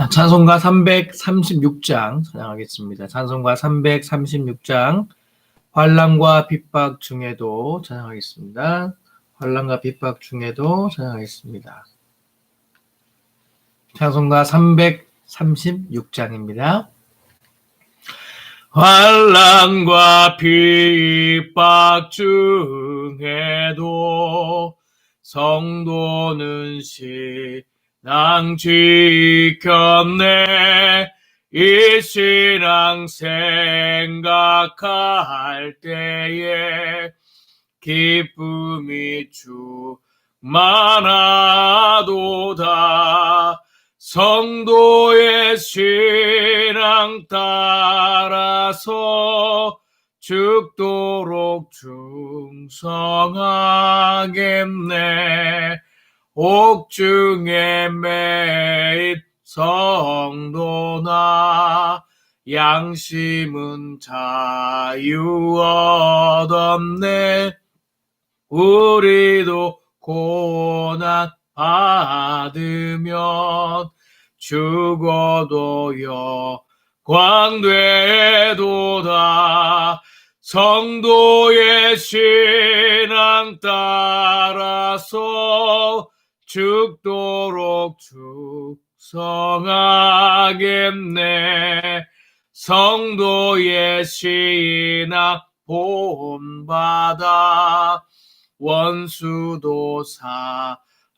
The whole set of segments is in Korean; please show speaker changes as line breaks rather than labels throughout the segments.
찬송가 336장 찬양하겠습니다. 찬송가 336장 환난과 핍박 중에도 찬양하겠습니다. 환난과 핍박 중에도 찬양하겠습니다. 찬송가 336장입니다. 환난과 핍박 중에도 성도는 신앙 지켰네. 이 신앙 생각할 때에 기쁨이 충만하도다. 성도의 신앙 따라서 죽도록 충성하겠네. 옥중에 매인 성도나 양심은 자유 얻었네. 우리도 고난 받으면 죽어도 영광되도다. 성도의 신앙 따라서 죽도록 충성하겠네. 성도의 신앙 본받아 원수도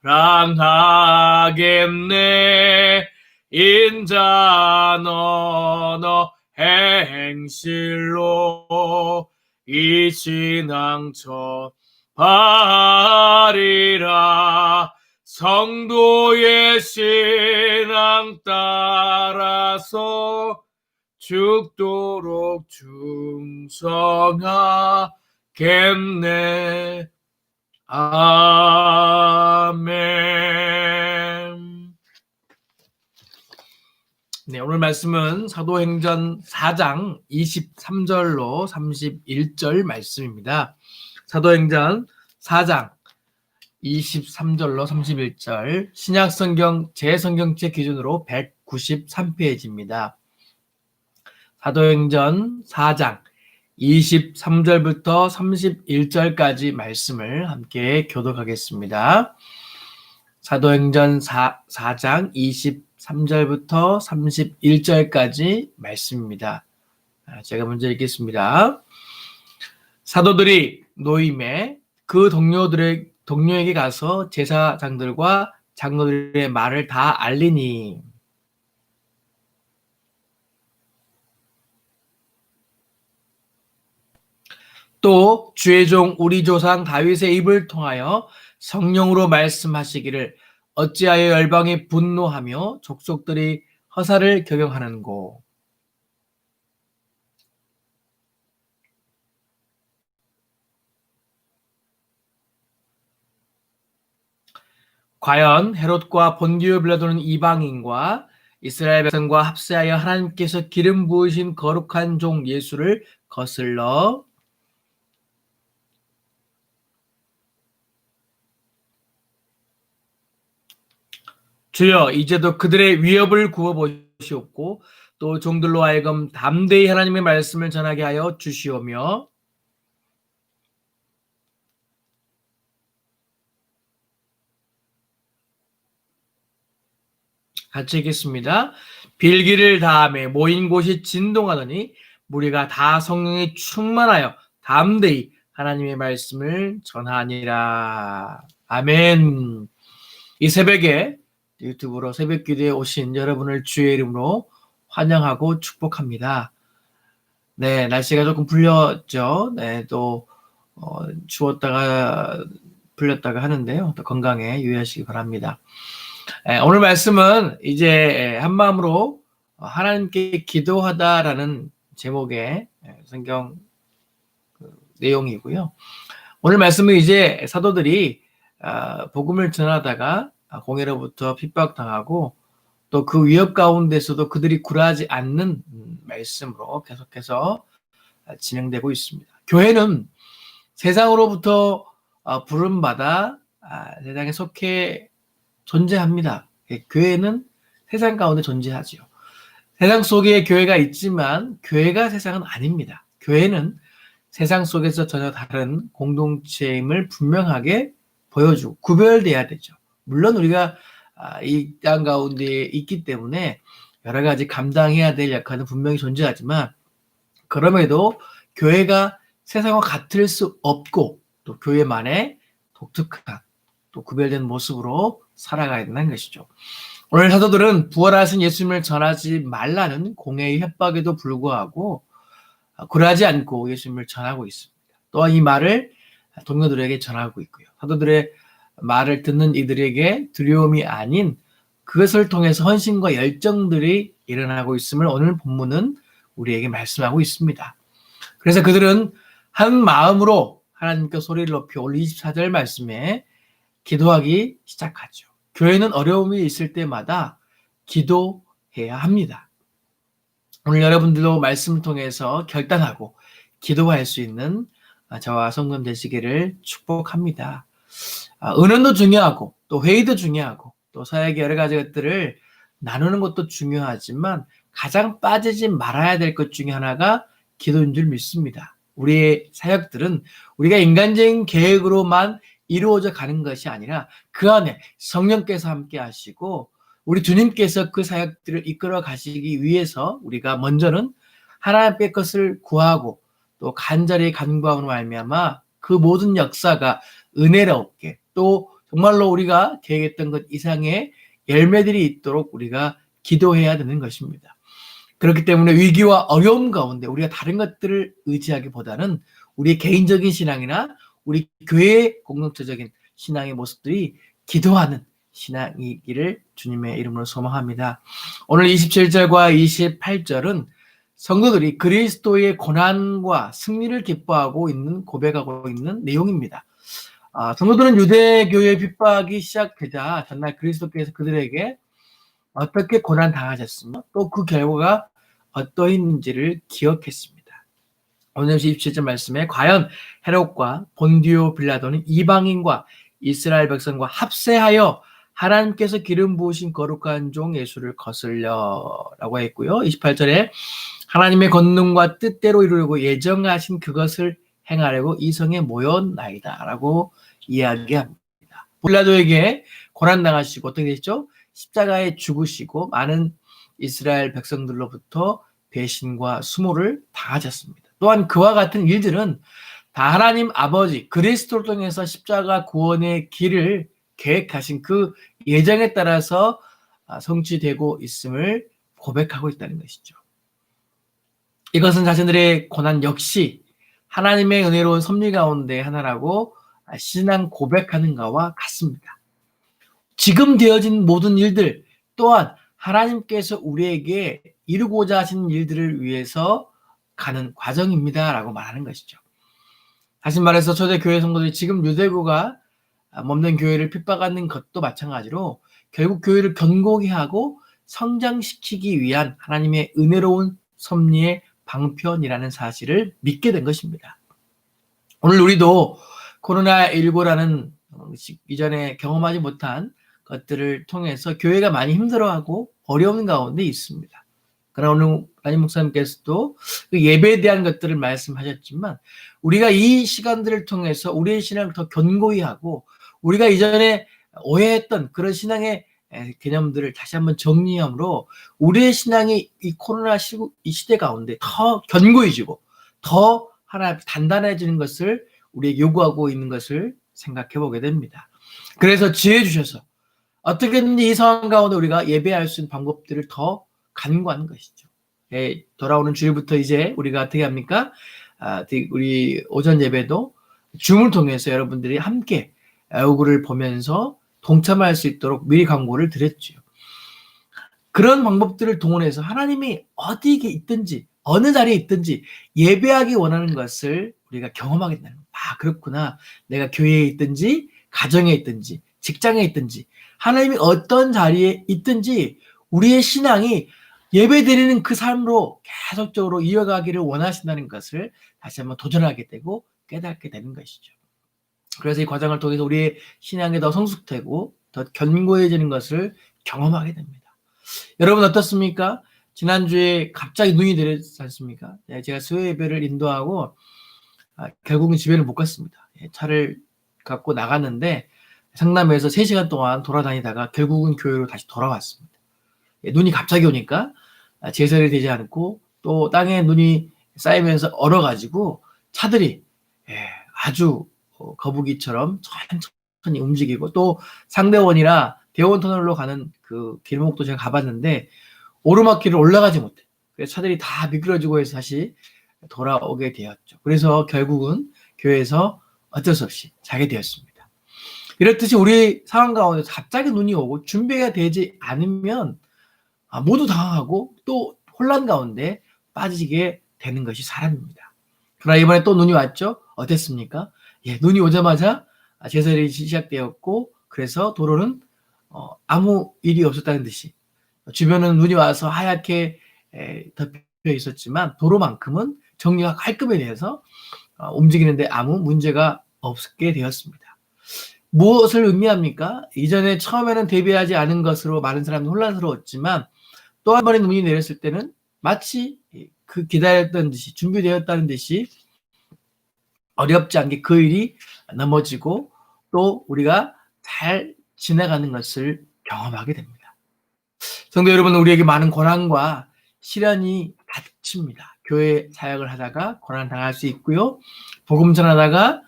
사랑하겠네. 인자 너너 행실로 이 신앙 전하리라. 성도의 신앙 따라서 죽도록 충성하겠네. 아멘. 네, 오늘 말씀은 사도행전 4장 23절로 31절 말씀입니다. 사도행전 4장 23절로 31절 신약성경 제성경책 기준으로 193페이지입니다. 사도행전 4장 23절부터 31절까지 말씀을 함께 교독하겠습니다. 사도행전 4장 23절부터 31절까지 말씀입니다. 제가 먼저 읽겠습니다. 사도들이 노임에 그 동료에게 가서 제사장들과 장로들의 말을 다 알리니 또 주의 종 우리 조상 다윗의 입을 통하여 성령으로 말씀하시기를 어찌하여 열방이 분노하며 족속들이 허사를 경영하는고. 과연 헤롯과 본디오 빌라도는 이방인과 이스라엘 백성과 합세하여 하나님께서 기름 부으신 거룩한 종 예수를 거슬러 주여 이제도 그들의 위협을 구워보시옵고 또 종들로 하여금 담대히 하나님의 말씀을 전하게 하여 주시오며 같이 읽겠습니다. 빌기를 다함에 모인 곳이 진동하더니 무리가 다 성령에 충만하여 담대히 하나님의 말씀을 전하니라. 아멘. 이 새벽에 유튜브로 새벽 기도에 오신 여러분을 주의 이름으로 환영하고 축복합니다. 네, 날씨가 조금 풀렸죠. 네, 또 추웠다가 풀렸다가 하는데요. 또 건강에 유의하시기 바랍니다. 오늘 말씀은 이제 한마음으로 하나님께 기도하다라는 제목의 성경 내용이고요. 오늘 말씀은 이제 사도들이 복음을 전하다가 공회로부터 핍박당하고 또 그 위협 가운데서도 그들이 굴하지 않는 말씀으로 계속해서 진행되고 있습니다. 교회는 세상으로부터 부름받아 세상에 속해 존재합니다. 교회는 세상 가운데 존재하지요. 세상 속에 교회가 있지만 교회가 세상은 아닙니다. 교회는 세상 속에서 전혀 다른 공동체임을 분명하게 보여주고 구별돼야 되죠. 물론 우리가 이 땅 가운데 있기 때문에 여러 가지 감당해야 될 역할은 분명히 존재하지만 그럼에도 교회가 세상과 같을 수 없고 또 교회만의 독특한 또 구별된 모습으로 살아가야 된다는 것이죠. 오늘 사도들은 부활하신 예수님을 전하지 말라는 공회의 협박에도 불구하고 굴하지 않고 예수님을 전하고 있습니다. 또한 이 말을 동료들에게 전하고 있고요. 사도들의 말을 듣는 이들에게 두려움이 아닌 그것을 통해서 헌신과 열정들이 일어나고 있음을 오늘 본문은 우리에게 말씀하고 있습니다. 그래서 그들은 한 마음으로 하나님께 소리를 높여 오늘 24절 말씀에 기도하기 시작하죠. 교회는 어려움이 있을 때마다 기도해야 합니다. 오늘 여러분들도 말씀을 통해서 결단하고 기도할 수 있는 저와 성도님 되시기를 축복합니다. 은연도 중요하고 또 회의도 중요하고 또 사역의 여러 가지 것들을 나누는 것도 중요하지만 가장 빠지지 말아야 될 것 중에 하나가 기도인 줄 믿습니다. 우리의 사역들은 우리가 인간적인 계획으로만 이루어져 가는 것이 아니라 그 안에 성령께서 함께 하시고 우리 주님께서 그 사역들을 이끌어 가시기 위해서 우리가 먼저는 하나님의 것을 구하고 또 간절히 간구함으로 말미암아 그 모든 역사가 은혜롭게 또 정말로 우리가 계획했던 것 이상의 열매들이 있도록 우리가 기도해야 되는 것입니다. 그렇기 때문에 위기와 어려움 가운데 우리가 다른 것들을 의지하기보다는 우리 개인적인 신앙이나 우리 교회의 공동체적인 신앙의 모습들이 기도하는 신앙이기를 주님의 이름으로 소망합니다. 오늘 27절과 28절은 성도들이 그리스도의 고난과 승리를 기뻐하고 있는 고백하고 있는 내용입니다. 성도들은 유대교회의 핍박이 시작되자 전날 그리스도께서 그들에게 어떻게 고난 당하셨으며 또 그 결과가 어떠했는지를 기억했습니다. 오늘 27절 말씀에 과연 헤롯과 본디오 빌라도는 이방인과 이스라엘 백성과 합세하여 하나님께서 기름 부으신 거룩한 종 예수를 거슬려라고 했고요. 28절에 하나님의 권능과 뜻대로 이루려고 예정하신 그것을 행하려고 이 성에 모였나이다 라고 이야기합니다. 빌라도에게 고난당하시고 어떻게 됐죠? 십자가에 죽으시고 많은 이스라엘 백성들로부터 배신과 수모를 당하셨습니다. 또한 그와 같은 일들은 다 하나님 아버지 그리스도를 통해서 십자가 구원의 길을 계획하신 그 예정에 따라서 성취되고 있음을 고백하고 있다는 것이죠. 이것은 자신들의 고난 역시 하나님의 은혜로운 섭리 가운데 하나라고 신앙 고백하는 것과 같습니다. 지금 되어진 모든 일들 또한 하나님께서 우리에게 이루고자 하신 일들을 위해서 가는 과정입니다 라고 말하는 것이죠. 다시 말해서 초대교회 성도들이 지금 유대교가 몸된 교회를 핍박하는 것도 마찬가지로 결국 교회를 견고히 하고 성장시키기 위한 하나님의 은혜로운 섭리의 방편이라는 사실을 믿게 된 것입니다. 오늘 우리도 코로나19라는 이전에 경험하지 못한 것들을 통해서 교회가 많이 힘들어하고 어려운 가운데 있습니다. 그러나 오늘 담임 목사님께서도 그 예배에 대한 것들을 말씀하셨지만 우리가 이 시간들을 통해서 우리의 신앙을 더 견고히 하고 우리가 이전에 오해했던 그런 신앙의 개념들을 다시 한번 정리함으로 우리의 신앙이 이 코로나19 이 시대 가운데 더 견고해지고 더 하나 단단해지는 것을 우리에게 요구하고 있는 것을 생각해 보게 됩니다. 그래서 지혜 주셔서 어떻게든지 이 상황 가운데 우리가 예배할 수 있는 방법들을 더 간구하는 것이죠. 돌아오는 주일부터 이제 우리가 어떻게 합니까? 우리 오전 예배도 줌을 통해서 여러분들이 함께 얼굴을 보면서 동참할 수 있도록 미리 광고를 드렸죠. 그런 방법들을 동원해서 하나님이 어디에 있든지 어느 자리에 있든지 예배하기 원하는 것을 우리가 경험하겠다는 거예요. 그렇구나. 내가 교회에 있든지 가정에 있든지 직장에 있든지 하나님이 어떤 자리에 있든지 우리의 신앙이 예배드리는 그 삶으로 계속적으로 이어가기를 원하신다는 것을 다시 한번 도전하게 되고 깨닫게 되는 것이죠. 그래서 이 과정을 통해서 우리의 신앙이 더 성숙되고 더 견고해지는 것을 경험하게 됩니다. 여러분 어떻습니까? 지난주에 갑자기 눈이 내렸지 않습니까? 제가 수요 예배를 인도하고 결국은 집에를 못 갔습니다. 차를 갖고 나갔는데 성남에서 3시간 동안 돌아다니다가 결국은 교회로 다시 돌아왔습니다. 눈이 갑자기 오니까 제설이 되지 않고 또 땅에 눈이 쌓이면서 얼어가지고 차들이 아주 거북이처럼 천천히 움직이고 또 상대원이나 대원 터널로 가는 그 길목도 제가 가봤는데 오르막길을 올라가지 못해. 그래서 차들이 다 미끄러지고 해서 다시 돌아오게 되었죠. 그래서 결국은 교회에서 어쩔 수 없이 자게 되었습니다. 이렇듯이 우리 상황 가운데 갑자기 눈이 오고 준비가 되지 않으면 모두 당황하고 또 혼란 가운데 빠지게 되는 것이 사람입니다. 그러나 이번에 또 눈이 왔죠? 어땠습니까? 눈이 오자마자 제설이 시작되었고 그래서 도로는 아무 일이 없었다는 듯이 주변은 눈이 와서 하얗게 덮여 있었지만 도로만큼은 정리가 깔끔해져서 움직이는데 아무 문제가 없게 되었습니다. 무엇을 의미합니까? 이전에 처음에는 대비하지 않은 것으로 많은 사람이 혼란스러웠지만 또 한 번의 눈이 내렸을 때는 마치 그 기다렸던 듯이 준비되었다는 듯이 어렵지 않게 그 일이 넘어지고 또 우리가 잘 지나가는 것을 경험하게 됩니다. 성도 여러분, 우리에게 많은 고난과 시련이 닥칩니다. 교회 사역을 하다가 고난 당할 수 있고요. 복음 전하다가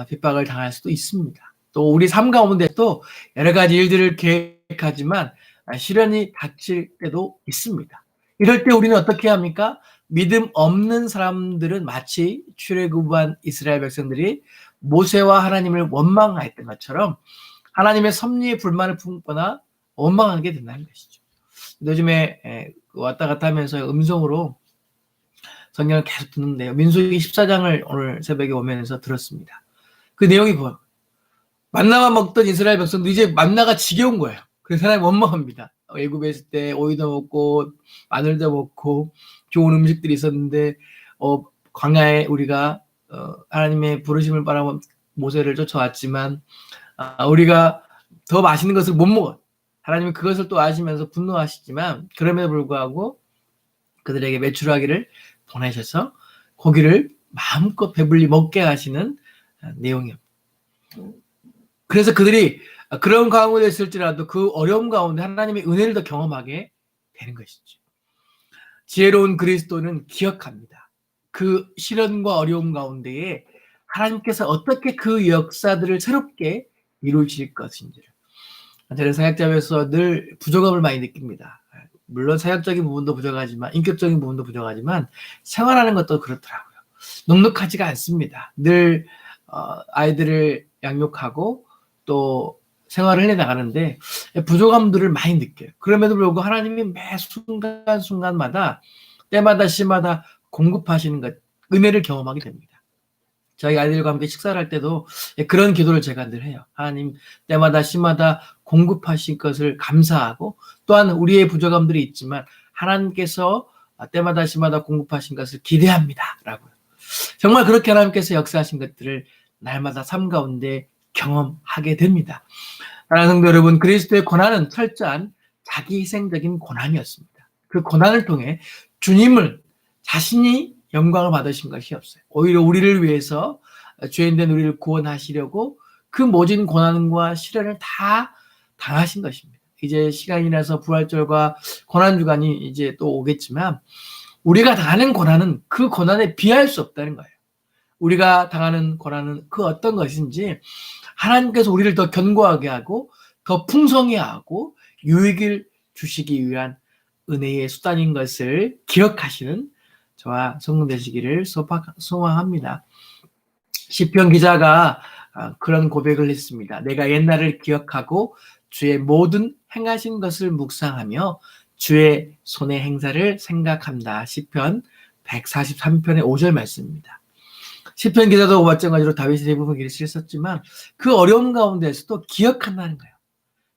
핍박을 당할 수도 있습니다. 또 우리 삶 가운데 또 여러 가지 일들을 계획하지만 시련이 닥칠 때도 있습니다. 이럴 때 우리는 어떻게 합니까? 믿음 없는 사람들은 마치 출애굽한 이스라엘 백성들이 모세와 하나님을 원망하였던 것처럼 하나님의 섭리에 불만을 품거나 원망하게 된다는 것이죠. 요즘에 왔다 갔다 하면서 음성으로 성경을 계속 듣는데요. 민수기 14장을 오늘 새벽에 오면서 들었습니다. 그 내용이 뭐예요? 만나만 먹던 이스라엘 백성도 이제 만나가 지겨운 거예요. 그래서 하나님 원망합니다. 애굽에 있을 때 오이도 먹고 마늘도 먹고 좋은 음식들이 있었는데 광야에 우리가 하나님의 부르심을 바라본 모세를 쫓아왔지만 우리가 더 맛있는 것을 못 먹어요. 하나님은 그것을 또 아시면서 분노하시지만 그럼에도 불구하고 그들에게 메추라기를 보내셔서 고기를 마음껏 배불리 먹게 하시는 내용이에요. 그래서 그들이 그런 가운데 있을지라도 그 어려움 가운데 하나님의 은혜를 더 경험하게 되는 것이죠. 지혜로운 그리스도는 기억합니다. 그 시련과 어려움 가운데에 하나님께서 어떻게 그 역사들을 새롭게 이루실 것인지를. 저는 사역자로서 늘 부족함을 많이 느낍니다. 물론 사역적인 부분도 부족하지만 인격적인 부분도 부족하지만 생활하는 것도 그렇더라고요. 넉넉하지가 않습니다. 늘 아이들을 양육하고 또 생활을 해나가는데 부족함들을 많이 느껴요. 그럼에도 불구하고 하나님이 매 순간순간마다 때마다 시마다 공급하시는 것, 은혜를 경험하게 됩니다. 저희 아이들과 함께 식사를 할 때도 그런 기도를 제가 늘 해요. 하나님 때마다 시마다 공급하신 것을 감사하고 또한 우리의 부족함들이 있지만 하나님께서 때마다 시마다 공급하신 것을 기대합니다. 라고요. 정말 그렇게 하나님께서 역사하신 것들을 날마다 삶 가운데 경험하게 됩니다. 사랑하는 성도 여러분, 그리스도의 고난은 철저한 자기희생적인 고난이었습니다. 그 고난을 통해 주님을 자신이 영광을 받으신 것이 없어요. 오히려 우리를 위해서 죄인된 우리를 구원하시려고 그 모진 고난과 시련을 다 당하신 것입니다. 이제 시간이 나서 부활절과 고난주간이 이제 또 오겠지만 우리가 당하는 고난은 그 고난에 비할 수 없다는 거예요. 우리가 당하는 고난은 그 어떤 것인지 하나님께서 우리를 더 견고하게 하고 더 풍성히 하고 유익을 주시기 위한 은혜의 수단인 것을 기억하시는 저와 성도 되시기를 소망합니다. 시편 기자가 그런 고백을 했습니다. 내가 옛날을 기억하고 주의 모든 행하신 것을 묵상하며 주의 손의 행사를 생각한다. 시편 143편의 5절 말씀입니다. 시편 기자도 마찬가지로 다윗이 대부분 글을 썼지만 그 어려움 가운데서도 기억한다는 거예요.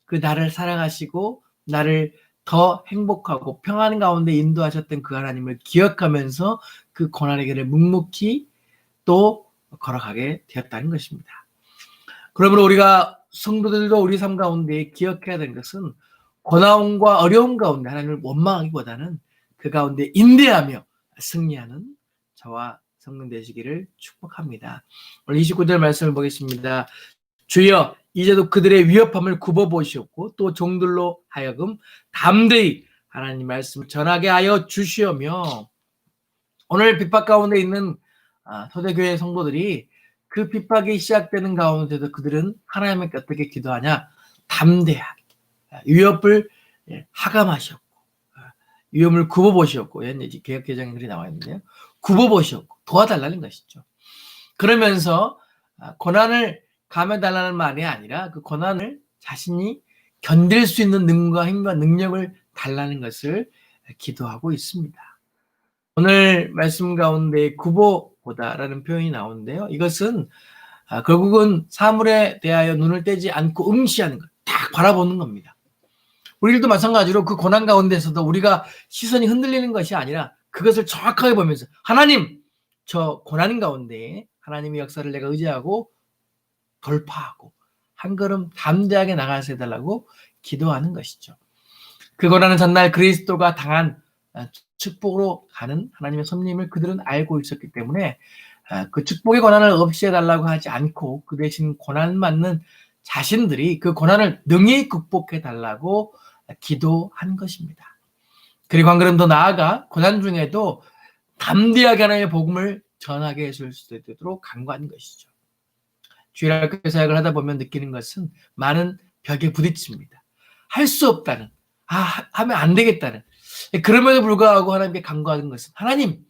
그 나를 사랑하시고 나를 더 행복하고 평안 가운데 인도하셨던 그 하나님을 기억하면서 그 고난의 길을 묵묵히 또 걸어가게 되었다는 것입니다. 그러므로 우리가 성도들도 우리 삶 가운데 기억해야 되는 것은 고난과 어려움 가운데 하나님을 원망하기보다는 그 가운데 인내하며 승리하는 저와 성령 되시기를 축복합니다. 오늘 29절 말씀을 보겠습니다. 주여 이제도 그들의 위협함을 굽어보시옵고 또 종들로 하여금 담대히 하나님 말씀을 전하게 하여 주시오며, 오늘 핍박 가운데 있는 초대교회 성도들이 그 핍박이 시작되는 가운데도 그들은 하나님께 어떻게 기도하냐? 담대하게 위협을 하감하셨고 위험을 굽어보시었고, 이제 개혁개정에 글이 나와 있는데요. 굽어보시었고 도와달라는 것이죠. 그러면서 고난을 감해달라는 말이 아니라 그 고난을 자신이 견딜 수 있는 능과 힘과 능력을 달라는 것을 기도하고 있습니다. 오늘 말씀 가운데 굽어보다라는 표현이 나오는데요. 이것은 결국은 사물에 대하여 눈을 떼지 않고 응시하는 것, 딱 바라보는 겁니다. 우리들도 마찬가지로 그 고난 가운데서도 우리가 시선이 흔들리는 것이 아니라 그것을 정확하게 보면서 하나님, 저 고난 가운데 하나님의 역사를 내가 의지하고 돌파하고 한 걸음 담대하게 나가서 해달라고 기도하는 것이죠. 그 고난은 전날 그리스도가 당한 축복으로 가는 하나님의 섭리임을 그들은 알고 있었기 때문에 그 축복의 고난을 없이 해달라고 하지 않고 그 대신 고난 맞는 자신들이 그 고난을 능히 극복해 달라고 기도한 것입니다. 그리고 한 걸음 더 나아가 고난 중에도 담대하게 하나님의 복음을 전하게 해줄 수 있도록 간구한 것이죠. 주일학교 사역을 하다 보면 느끼는 것은 많은 벽에 부딪힙니다. 할 수 없다는, 하면 안 되겠다는, 그럼에도 불구하고 하나님께 간구하는 것은 하나님,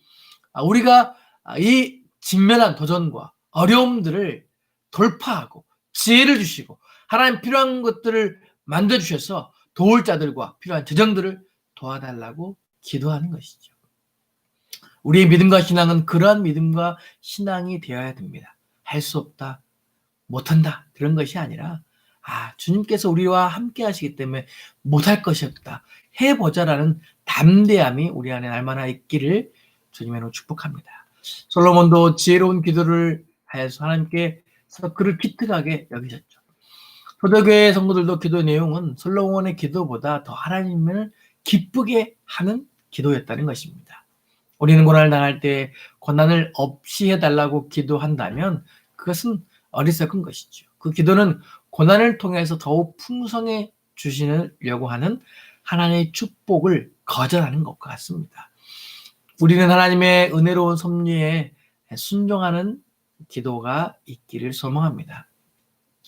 우리가 이 직면한 도전과 어려움들을 돌파하고 지혜를 주시고 하나님 필요한 것들을 만들어주셔서 도울 자들과 필요한 재정들을 도와달라고 기도하는 것이죠. 우리의 믿음과 신앙은 그러한 믿음과 신앙이 되어야 됩니다. 할 수 없다, 못한다, 그런 것이 아니라 주님께서 우리와 함께 하시기 때문에 못할 것이 없다, 해보자라는 담대함이 우리 안에 날마다 있기를 주님으로 축복합니다. 솔로몬도 지혜로운 기도를 하여서 하나님께서 그를 기특하게 여기셨죠. 초대교회 성도들도 기도 내용은 솔로몬의 기도보다 더 하나님을 기쁘게 하는 기도였다는 것입니다. 우리는 고난을 당할 때 고난을 없이 해달라고 기도한다면 그것은 어리석은 것이죠. 그 기도는 고난을 통해서 더욱 풍성해 주시려고 하는 하나님의 축복을 거절하는 것과 같습니다. 우리는 하나님의 은혜로운 섭리에 순종하는 기도가 있기를 소망합니다.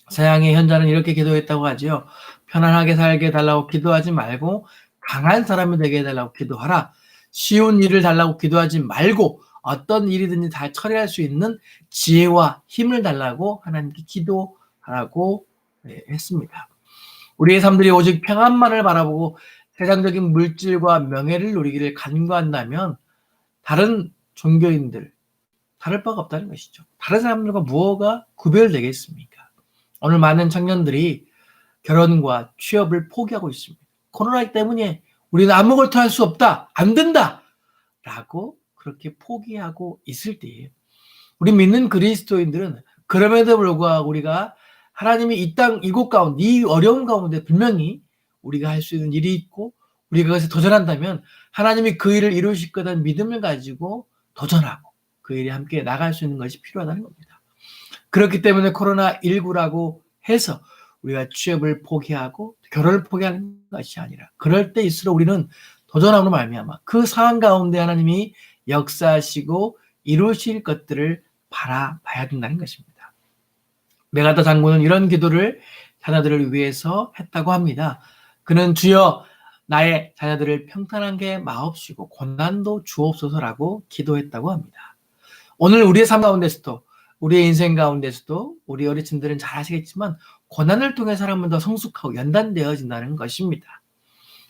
서양의 현자는 이렇게 기도했다고 하죠. 편안하게 살게 해달라고 기도하지 말고 강한 사람이 되게 해달라고 기도하라. 쉬운 일을 달라고 기도하지 말고 어떤 일이든지 다 처리할 수 있는 지혜와 힘을 달라고 하나님께 기도하라고 했습니다. 우리의 삶들이 오직 평안만을 바라보고 세상적인 물질과 명예를 누리기를 간구한다면 다른 종교인들, 다를 바가 없다는 것이죠. 다른 사람들과 무엇가 구별되겠습니까? 오늘 많은 청년들이 결혼과 취업을 포기하고 있습니다. 코로나 때문에 우리는 아무것도 할 수 없다, 안 된다 라고 그렇게 포기하고 있을 때에 우리 믿는 그리스도인들은 그럼에도 불구하고 우리가 하나님이 이 땅 이곳 가운데 이 어려움 가운데 분명히 우리가 할 수 있는 일이 있고 우리가 그것에 도전한다면 하나님이 그 일을 이루실 거라는 믿음을 가지고 도전하고 그 일에 함께 나갈 수 있는 것이 필요하다는 겁니다. 그렇기 때문에 코로나19라고 해서 우리가 취업을 포기하고 결혼을 포기하는 것이 아니라 그럴 때일수록 우리는 도전함으로 말미암아 그 상황 가운데 하나님이 역사하시고 이루실 것들을 바라봐야 된다는 것입니다. 메가다 장군은 이런 기도를 자녀들을 위해서 했다고 합니다. 그는 주여 나의 자녀들을 평탄하게 마옵시고 고난도 주옵소서라고 기도했다고 합니다. 오늘 우리의 삶 가운데서도 우리의 인생 가운데서도 우리 어르신들은 잘 아시겠지만 고난을 통해 사람은 더 성숙하고 연단되어진다는 것입니다.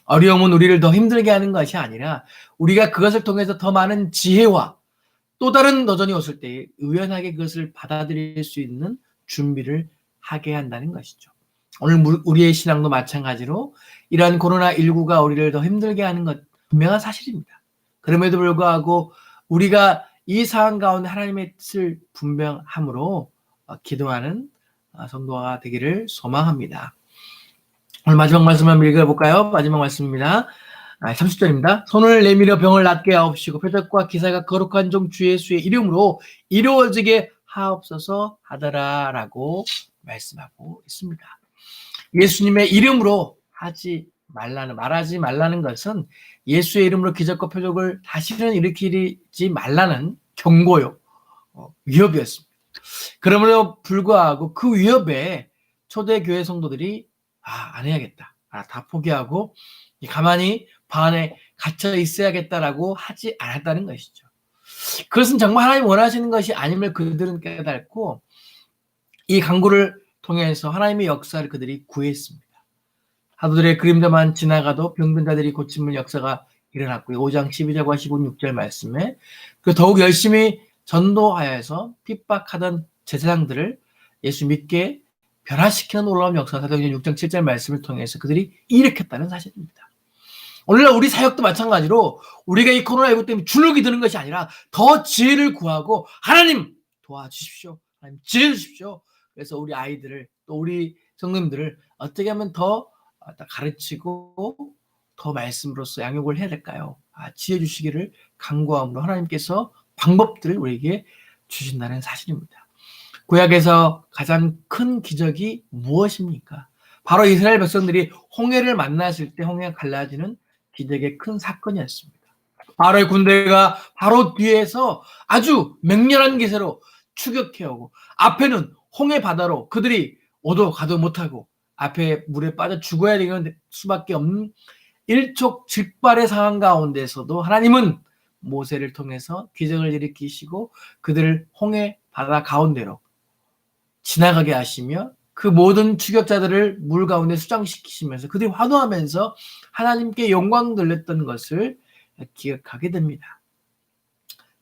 어려움은 우리를 더 힘들게 하는 것이 아니라 우리가 그것을 통해서 더 많은 지혜와 또 다른 도전이 왔을 때 의연하게 그것을 받아들일 수 있는 준비를 하게 한다는 것이죠. 오늘 우리의 신앙도 마찬가지로 이러한 코로나19가 우리를 더 힘들게 하는 것 분명한 사실입니다. 그럼에도 불구하고 우리가 이 상황 가운데 하나님의 뜻을 분명함으로 기도하는 성도가 되기를 소망합니다. 오늘 마지막 말씀 한번 읽어볼까요? 마지막 말씀입니다. 30절입니다. 손을 내밀어 병을 낫게 하옵시고 표적과 기사가 거룩한 종 주 예수의 이름으로 이루어지게 하옵소서 하더라라고 말씀하고 있습니다. 예수님의 이름으로 말하지 말라는 것은 예수의 이름으로 기적과 표적을 다시는 일으키지 말라는 경고요. 위협이었습니다. 그러므로 불구하고 그 위협에 초대교회 성도들이 안 해야겠다. 다 포기하고 가만히 방 안에 갇혀 있어야겠다라고 하지 않았다는 것이죠. 그것은 정말 하나님 원하시는 것이 아님을 그들은 깨닫고 이 강구를 통해서 하나님의 역사를 그들이 구했습니다. 사도들의 그림자만 지나가도 병든 자들이 고침을 역사가 일어났고요. 5장 12절과 16절 말씀에 더욱 열심히 전도하여서 핍박하던 제사장들을 예수 믿게 변화시키는 놀라운 역사, 사도행전 6장 7절 말씀을 통해서 그들이 일으켰다는 사실입니다. 오늘날 우리 사역도 마찬가지로 우리가 이 코로나19 때문에 주눅이 드는 것이 아니라 더 지혜를 구하고 하나님 도와주십시오. 하나님 지혜 주십시오. 그래서 우리 아이들을 또 우리 성도님들을 어떻게 하면 더 가르치고 더 말씀으로써 양육을 해야 될까요? 지혜 주시기를 간구함으로 하나님께서 방법들을 우리에게 주신다는 사실입니다. 구약에서 가장 큰 기적이 무엇입니까? 바로 이스라엘 백성들이 홍해를 만났을 때 홍해가 갈라지는 기적의 큰 사건이었습니다. 바로의 군대가 바로 뒤에서 아주 맹렬한 기세로 추격해오고 앞에는 홍해 바다로 그들이 오도 가도 못하고 앞에 물에 빠져 죽어야 되는 수밖에 없는 일촉즉발의 상황 가운데서도 하나님은 모세를 통해서 기적을 일으키시고 그들을 홍해 바다 가운데로 지나가게 하시며 그 모든 추격자들을 물 가운데 수장시키시면서 그들이 환호하면서 하나님께 영광 돌렸던 것을 기억하게 됩니다.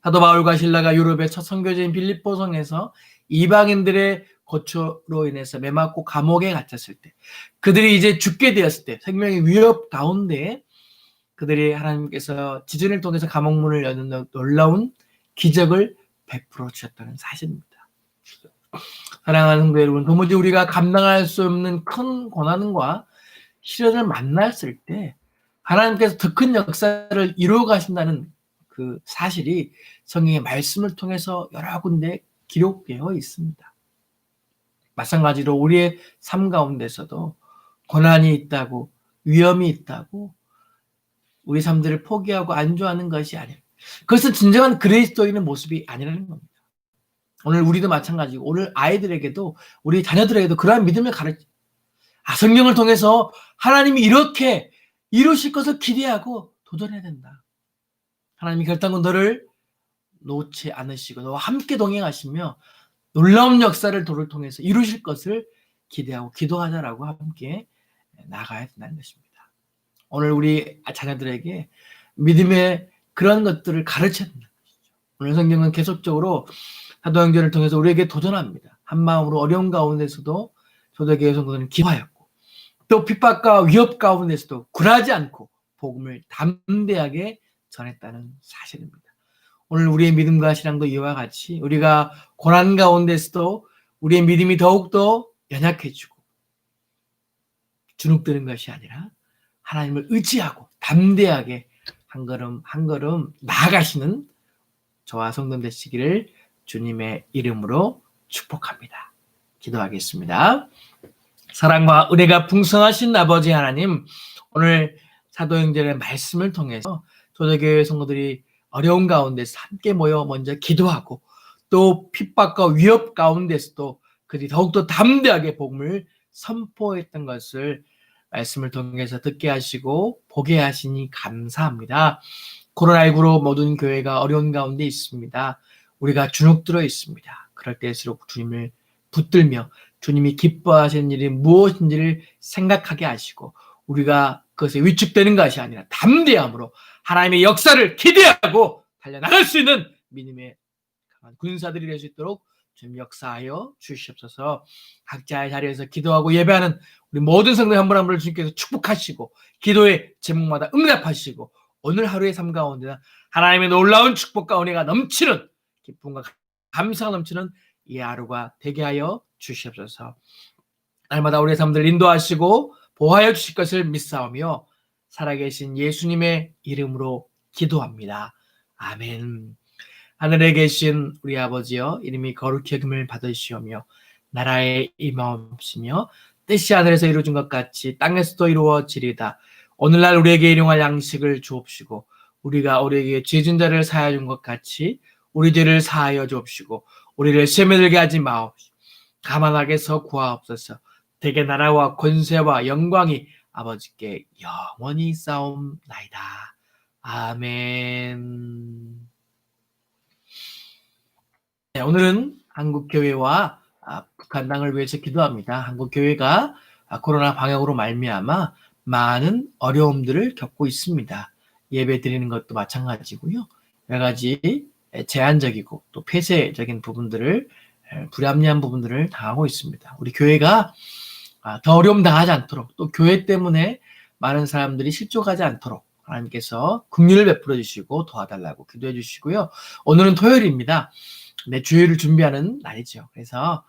사도 바울과 실라가 유럽의 첫 선교지인 빌립보성에서 이방인들의 고초로 인해서 매맞고 감옥에 갇혔을 때, 그들이 이제 죽게 되었을 때, 생명의 위협 가운데 그들이 하나님께서 지진을 통해서 감옥문을 여는 놀라운 기적을 베풀어 주셨다는 사실입니다. 사랑하는 성도 여러분, 도무지 우리가 감당할 수 없는 큰 고난과 시련을 만났을 때 하나님께서 더 큰 역사를 이루어 가신다는 그 사실이 성경의 말씀을 통해서 여러 군데 기록되어 있습니다. 마찬가지로 우리의 삶 가운데서도 고난이 있다고, 위험이 있다고 우리 삶들을 포기하고 안주하는 것이 아니에요. 그것은 진정한 그리스도인의 모습이 아니라는 겁니다. 오늘 우리도 마찬가지고 오늘 아이들에게도 우리 자녀들에게도 그러한 믿음을 성경을 통해서 하나님이 이렇게 이루실 것을 기대하고 도전해야 된다. 하나님이 결단코 너를 놓지 않으시고 너와 함께 동행하시며 놀라운 역사를 도를 통해서 이루실 것을 기대하고 기도하자라고 함께 나가야 된다는 것입니다. 오늘 우리 자녀들에게 믿음의 그런 것들을 가르쳐야 된다는 것이죠. 오늘 성경은 계속적으로 사도행전을 통해서 우리에게 도전합니다. 한마음으로 어려운 가운데서도 초대교회 성도들은 기도하였고 또 핍박과 위협 가운데서도 굴하지 않고 복음을 담대하게 전했다는 사실입니다. 오늘 우리의 믿음과 신앙도 이와 같이 우리가 고난 가운데서도 우리의 믿음이 더욱더 연약해지고 주눅드는 것이 아니라 하나님을 의지하고 담대하게 한 걸음 한 걸음 나아가시는 저와 성도 되시기를 주님의 이름으로 축복합니다. 기도하겠습니다. 사랑과 은혜가 풍성하신 아버지 하나님, 오늘 사도행전의 말씀을 통해서 초대교회 성도들이 어려운 가운데서 함께 모여 먼저 기도하고 또 핍박과 위협 가운데서도 그들이 더욱더 담대하게 복음을 선포했던 것을 말씀을 통해서 듣게 하시고 보게 하시니 감사합니다. 코로나19로 모든 교회가 어려운 가운데 있습니다. 우리가 주눅들어 있습니다. 그럴 때일수록 주님을 붙들며 주님이 기뻐하시는 일이 무엇인지를 생각하게 하시고 우리가 그것에 위축되는 것이 아니라 담대함으로 하나님의 역사를 기대하고 달려나갈 수 있는 믿음의 강한 군사들이 될 수 있도록 주님 역사하여 주시옵소서. 각자의 자리에서 기도하고 예배하는 우리 모든 성도 한 분 한 분을 주님께서 축복하시고 기도의 제목마다 응답하시고 오늘 하루의 삶 가운데 하나님의 놀라운 축복과 은혜가 넘치는 기쁨과 감사가 넘치는 이 하루가 되게 하여 주시옵소서. 날마다 우리의 삶들을 인도하시고 보호하여 주실 것을 믿사오며 살아계신 예수님의 이름으로 기도합니다. 아멘. 하늘에 계신 우리 아버지여, 이름이 거룩히 여김을 받으시오며 나라의 임하옵시며 뜻이 하늘에서 이루어진 것 같이 땅에서도 이루어지리다. 오늘날 우리에게 일용할 양식을 주옵시고 우리가 우리에게 죄진 자를 사하여 준 것 같이 우리 죄를 사하여 주옵시고 우리를 시험에 들게 하지 마옵시고 가만하게서 구하옵소서. 대개 나라와 권세와 영광이 아버지께 영원히 있사옵나이다. 아멘. 네, 오늘은 한국교회와 북한 땅을 위해서 기도합니다. 한국교회가 코로나 방역으로 말미암아 많은 어려움들을 겪고 있습니다. 예배 드리는 것도 마찬가지고요. 여러 가지 제한적이고 또 폐쇄적인 부분들을, 불합리한 부분들을 당하고 있습니다. 우리 교회가 더 어려움 당하지 않도록, 또 교회 때문에 많은 사람들이 실족하지 않도록 하나님께서 긍휼을 베풀어 주시고 도와달라고 기도해 주시고요. 오늘은 토요일입니다. 네, 주일을 준비하는 날이죠. 그래서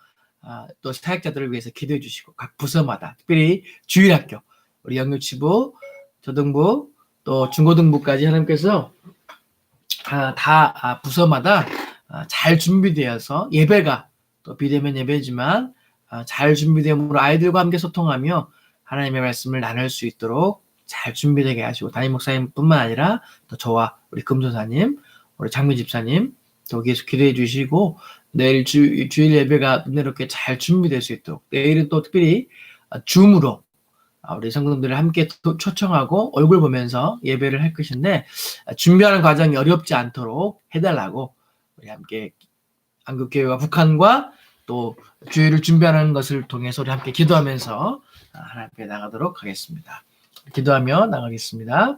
또 사역자들을 위해서 기도해 주시고 각 부서마다, 특별히 주일학교, 우리 영유치부, 초등부, 또 중고등부까지 하나님께서 다 부서마다 잘 준비되어서 예배가 또 비대면 예배지만 잘 준비됨으로 아이들과 함께 소통하며 하나님의 말씀을 나눌 수 있도록 잘 준비되게 하시고, 담임 목사님뿐만 아니라 또 저와 우리 금조사님, 우리 장미 집사님 또 계속 기도해 주시고 내일 주일 예배가 은혜롭게 잘 준비될 수 있도록, 내일은 또 특별히 줌으로 우리 성도들을 함께 초청하고 얼굴 보면서 예배를 할 것인데 준비하는 과정이 어렵지 않도록 해달라고 우리 함께 한국교회와 북한과 또 주일을 준비하는 것을 통해서 우리 함께 기도하면서 하나님 앞에 나가도록 하겠습니다. 기도하며 나가겠습니다.